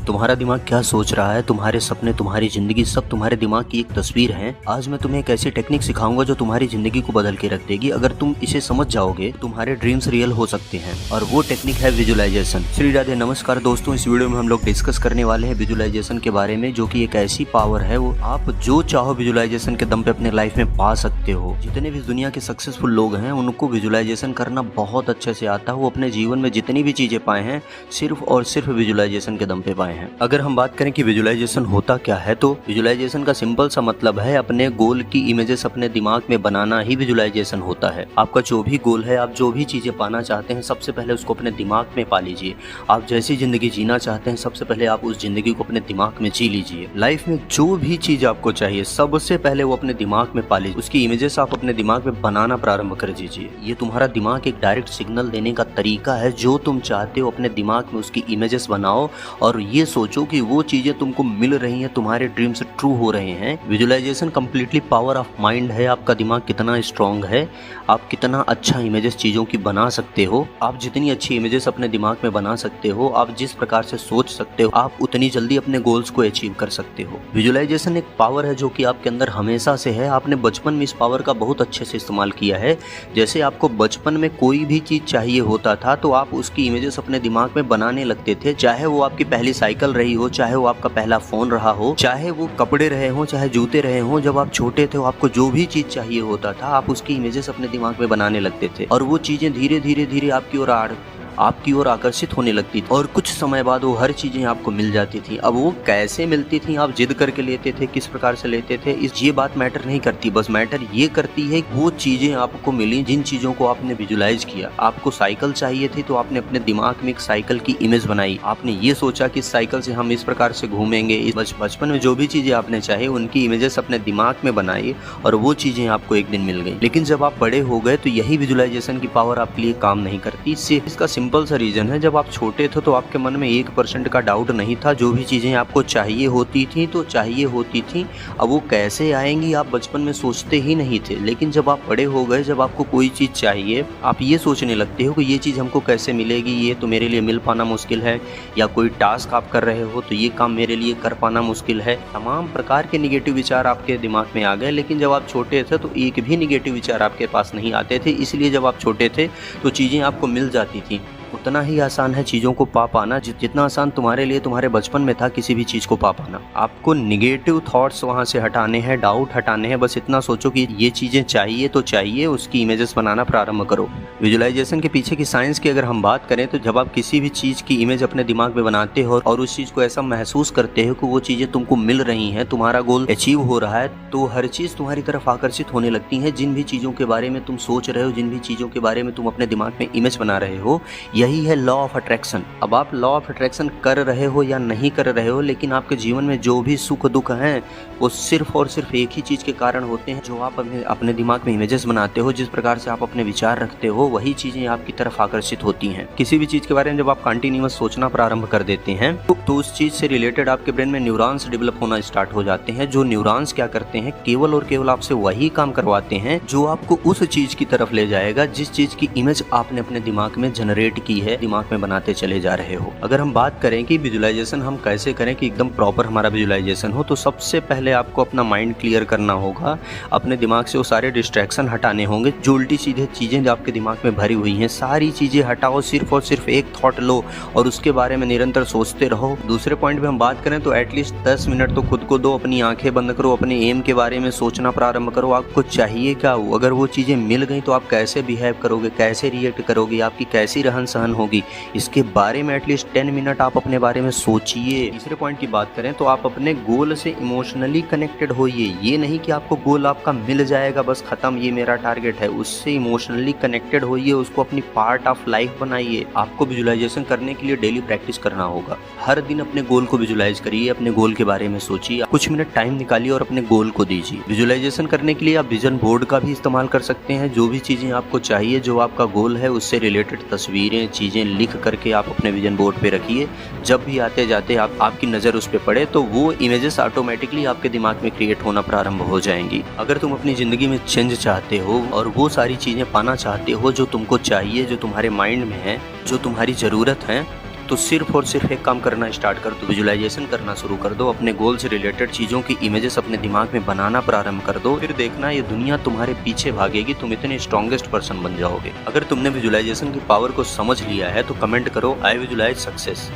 तुम्हारा दिमाग क्या सोच रहा है, तुम्हारे सपने, तुम्हारी जिंदगी सब तुम्हारे दिमाग की एक तस्वीर है। आज मैं तुम्हें एक ऐसी टेक्निक सिखाऊंगा जो तुम्हारी जिंदगी को बदल के रख देगी। अगर तुम इसे समझ जाओगे तुम्हारे ड्रीम्स रियल हो सकते हैं, और वो टेक्निक है विजुअलाइजेशन। श्री राधे, नमस्कार दोस्तों। इस वीडियो में हम लोग डिस्कस करने वाले हैं विजुअलाइजेशन के बारे में, जो कि एक ऐसी पावर है, वो आप जो चाहो विजुअलाइजेशन के दम पे अपने लाइफ में पा सकते हो। जितने भी दुनिया के सक्सेसफुल लोग हैं उनको विजुअलाइजेशन करना बहुत अच्छे से आता है। वो अपने जीवन में जितनी भी चीजें पाए हैं सिर्फ और सिर्फ विजुअलाइजेशन के दम पे पाए हैं। अगर हम बात करें कि विजुअलाइजेशन होता क्या है, तो विजुअलाइजेशन का सिंपल सा मतलब है अपने गोल की इमेजेस अपने दिमाग में बनाना ही विजुअलाइजेशन होता है। आपका जो भी गोल है, आप जो भी चीजें पाना चाहते हैं, सबसे पहले उसको अपने दिमाग में पा लीजिए। आप जैसी जिंदगी जीना चाहते हैं, सबसे पहले आप उस जिंदगी को अपने दिमाग में जी लीजिए। लाइफ में जो भी चीज आपको चाहिए सबसे पहले वो अपने दिमाग में पा लीजिए। उसकी इमेजेस आप अपने दिमाग में बनाना प्रारंभ कर दीजिए। ये तुम्हारा दिमाग एक डायरेक्ट सिग्नल देने का तरीका है। जो तुम चाहते हो अपने दिमाग में उसकी इमेजेस बनाओ और ये सोचो कि वो चीजें तुमको मिल रही हैं, तुम्हारे ड्रीम्स ट्रू हो रहे हैं। Visualisation completely power of mind है। आपका दिमाग कितना स्ट्रांग है, आप कितना अच्छा इमेजेस चीजों की बना सकते हो। आप जितनी अच्छी इमेजेस अपने दिमाग में बना सकते हो, आप जिस प्रकार से सोच सकते हो, आप उतनी जल्दी अपने गोल्स को अचीव कर सकते हो। विजुअलाइजेशन एक पावर है जो कि आपके अंदर हमेशा से है। आपने बचपन में इस पावर का बहुत अच्छे से इस्तेमाल किया है। जैसे आपको बचपन में कोई भी चीज चाहिए होता था तो आप उसकी इमेजेस अपने दिमाग में बनाने लगते थे। चाहे वो आपकी पहली साइकिल रही हो, चाहे वो आपका पहला फोन रहा हो, चाहे वो कपड़े रहे हो, चाहे जूते रहे हो। जब आप छोटे थे आपको जो भी चीज चाहिए होता था आप उसकी इमेजेस अपने दिमाग में बनाने लगते थे, और वो चीजें धीरे धीरे धीरे आपकी ओर आकर्षित होने लगती थी, और कुछ समय बाद वो हर चीजें आपको मिल जाती थी। अब वो कैसे मिलती थी, आप जिद करके लेते थे, किस प्रकार से लेते थे, ये बात मैटर नहीं करती। बस मैटर ये करती है वो चीजें आपको मिली जिन चीजों को आपने विजुअलाइज किया। आपको साइकिल चाहिए थी तो आपने अपने दिमाग में एक साइकिल की इमेज बनाई। आपने ये सोचा कि साइकिल से हम इस प्रकार से घूमेंगे। बचपन में जो भी चीजें आपने चाहे उनकी इमेजेस अपने दिमाग में बनाई और वो चीजें आपको एक दिन मिल गई। लेकिन जब आप बड़े हो गए तो यही विजुअलाइजेशन की पावर आपके लिए काम नहीं करती। इसका सिंपल सा रीजन है, जब आप छोटे थे तो आपके मन में 1% का डाउट नहीं था। जो भी चीजें आपको चाहिए होती थी तो चाहिए होती थी। अब वो कैसे आएंगी आप बचपन में सोचते ही नहीं थे। लेकिन जब आप बड़े हो गए, जब आपको कोई चीज चाहिए, आप ये सोचने लगते हो कि ये चीज हमको कैसे मिलेगी, ये तो मेरे लिए मिल पाना मुश्किल है, या कोई टास्क आप कर रहे हो तो ये काम मेरे लिए कर पाना मुश्किल है। तमाम प्रकार के निगेटिव विचार आपके दिमाग में आ गए। लेकिन जब आप छोटे थे तो एक भी निगेटिव विचार आपके पास नहीं आते थे। इसलिए जब आप छोटे थे तो चीजें आपको मिल जाती थी। उतना ही आसान है चीज़ों को पा पाना जितना आसान तुम्हारे लिए तुम्हारे बचपन में था किसी भी चीज़ को पा पाना। आपको निगेटिव थॉट्स वहाँ से हटाने हैं, डाउट हटाने हैं। बस इतना सोचो कि ये चीज़ें चाहिए तो चाहिए, उसकी इमेजेस बनाना प्रारंभ करो। विजुअलाइजेशन के पीछे की साइंस की अगर हम बात करें तो जब आप किसी भी चीज़ की इमेज अपने दिमाग में बनाते हो और उस चीज़ को ऐसा महसूस करते हो कि वो चीज़ें तुमको मिल रही हैं, तुम्हारा गोल अचीव हो रहा है, तो हर चीज़ तुम्हारी तरफ आकर्षित होने लगती है। जिन भी चीज़ों के बारे में तुम सोच रहे हो, जिन भी चीज़ों के बारे में तुम अपने दिमाग में इमेज बना रहे हो, यही है लॉ ऑफ अट्रैक्शन। अब आप लॉ ऑफ अट्रैक्शन कर रहे हो या नहीं कर रहे हो, लेकिन आपके जीवन में जो भी सुख दुख हैं वो सिर्फ और सिर्फ एक ही चीज के कारण होते हैं, जो आप अपने दिमाग में इमेजेस बनाते हो। जिस प्रकार से आप अपने विचार रखते हो वही चीजें आपकी तरफ आकर्षित होती हैं। किसी भी चीज के बारे में जब आप कंटिन्यूअस सोचना प्रारंभ कर देते हैं तो उस चीज से रिलेटेड आपके ब्रेन में न्यूरॉन्स डेवलप होना स्टार्ट हो जाते हैं। जो न्यूरॉन्स क्या करते हैं, केवल और केवल आपसे वही काम करवाते हैं जो आपको उस चीज की तरफ ले जाएगा जिस चीज की इमेज आपने अपने दिमाग में जनरेट की है, दिमाग में बनाते चले जा रहे हो। अगर हम बात करें कि विजुअलाइजेशन हम कैसे करें कि एकदम प्रॉपर हमारा विजुअलाइजेशन हो, तो सबसे पहले आपको अपना माइंड क्लियर करना होगा। अपने दिमाग से वो सारे डिस्ट्रैक्शन हटाने होंगे। जो उल्टी सीधे चीजें जो आपके दिमाग में भरी हुई हैं सारी चीजें हटाओ। सिर्फ और सिर्फ एक थॉट लो और उसके बारे में निरंतर सोचते रहो। दूसरे पॉइंट पे हम बात करें तो एटलीस्ट 10 मिनट तो खुद को दो। अपनी आंखें बंद करो, अपने एम के बारे में सोचना प्रारंभ करो। आपको चाहिए क्या, अगर वो चीजें मिल गई तो आप कैसे बिहेव करोगे, कैसे रिएक्ट करोगे, आपकी कैसी रहन सहन होगी, इसके बारे में एटलीस्ट 10 मिनट आप अपने बारे में सोचिए। तीसरे पॉइंट की बात करें तो आप अपने गोल से इमोशनली कनेक्टेड होइए। ये नहीं कि आपको गोल आपका मिल जाएगा बस खत्म, ये मेरा टारगेट है। उससे इमोशनली कनेक्टेड होइए, उसको अपनी पार्ट ऑफ लाइफ बनाइए। आपको विजुअलाइजेशन करने के लिए डेली प्रैक्टिस करना होगा। हर दिन अपने गोल को विजुअलाइज करिए, अपने गोल के बारे में सोचिए, कुछ मिनट टाइम निकालिए और अपने गोल को दीजिए। विजुअलाइजेशन करने के लिए आप विजन बोर्ड का भी इस्तेमाल कर सकते हैं। जो भी चीजें आपको चाहिए, जो आपका गोल है, उससे रिलेटेड तस्वीरें, चीजें लिख करके आप अपने विजन बोर्ड पे रखिए। जब भी आते जाते आपकी नज़र उस पे पड़े तो वो इमेजेस ऑटोमेटिकली आपके दिमाग में क्रिएट होना प्रारंभ हो जाएंगी। अगर तुम अपनी ज़िंदगी में चेंज चाहते हो और वो सारी चीज़ें पाना चाहते हो जो तुमको चाहिए, जो तुम्हारे माइंड में है, जो तुम्हारी ज़रूरत है, तो सिर्फ और सिर्फ एक काम करना स्टार्ट कर दो, विजुअलाइजेशन करना शुरू कर दो, अपने गोल से रिलेटेड चीजों की इमेजेस अपने दिमाग में बनाना प्रारंभ कर दो। फिर देखना ये दुनिया तुम्हारे पीछे भागेगी, तुम इतने स्ट्रॉन्गेस्ट पर्सन बन जाओगे। अगर तुमने विजुअलाइजेशन की पावर को समझ लिया है तो कमेंट करो आई विजुअलाइज सक्सेस।